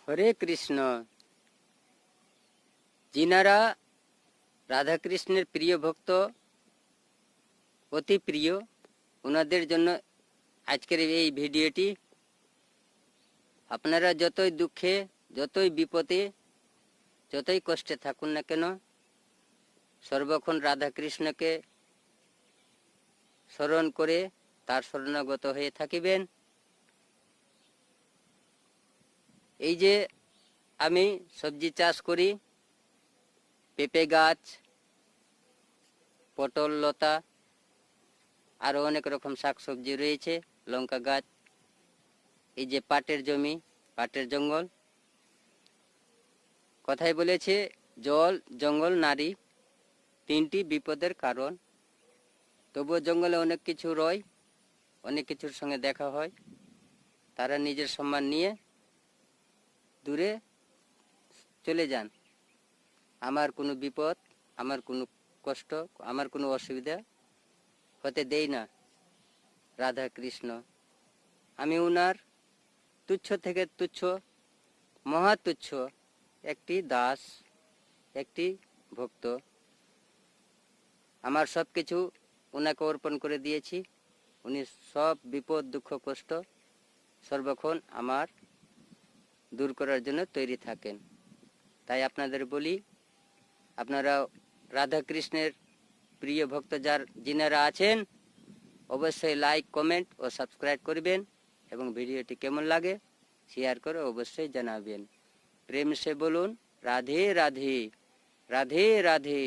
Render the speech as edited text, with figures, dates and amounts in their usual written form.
হরে কৃষ্ণ। যিনারা রাধা কৃষ্ণের প্রিয় ভক্ত, অতি প্রিয়, ওনাদের জন্য আজকের এই ভিডিওটি। আপনারা যতই দুঃখে, যতই বিপদে, যতই কষ্টে থাকুন না কেন, সর্বক্ষণ রাধা কৃষ্ণকে স্মরণ করে তার শরণাগত হয়ে থাকিবেন। এই যে আমি সবজি চাষ করি, পেঁপে গাছ, পটল লতা, আরও অনেক রকম শাকসবজি রয়েছে, লঙ্কা গাছ, এই যে পাটের জমি, পাটের জঙ্গল। কথায় বলেছে জল, জঙ্গল, নারী তিনটি বিপদের কারণ। তবুও জঙ্গলে অনেক কিছু রয়, অনেক কিছুর সঙ্গে দেখা হয়, তারা নিজের সম্মান নিয়ে দূরে চলে যান। আমার কোনো বিপদ, আমার কোনো কষ্ট, আমার কোনো অসুবিধা হতে দেই না রাধা কৃষ্ণ। আমি উনার তুচ্ছ থেকে তুচ্ছ, মহাতুচ্ছ একটি দাস, একটি ভক্ত। আমার সব কিছু ওনাকে অর্পণ করে দিয়েছি। উনি সব বিপদ, দুঃখ, কষ্ট সর্বক্ষণ আমার দূর করার জন্য তৈরি থাকেন। তাই আপনাদের বলি, আপনারা রাধা কৃষ্ণের প্রিয় ভক্ত যিনারা আছেন, অবশ্যই লাইক, কমেন্ট ও সাবস্ক্রাইব করবেন এবং ভিডিওটি কেমন লাগে শেয়ার করে অবশ্যই জানাবেন। প্রেম সে বলুন রাধে রাধে, রাধে রাধে।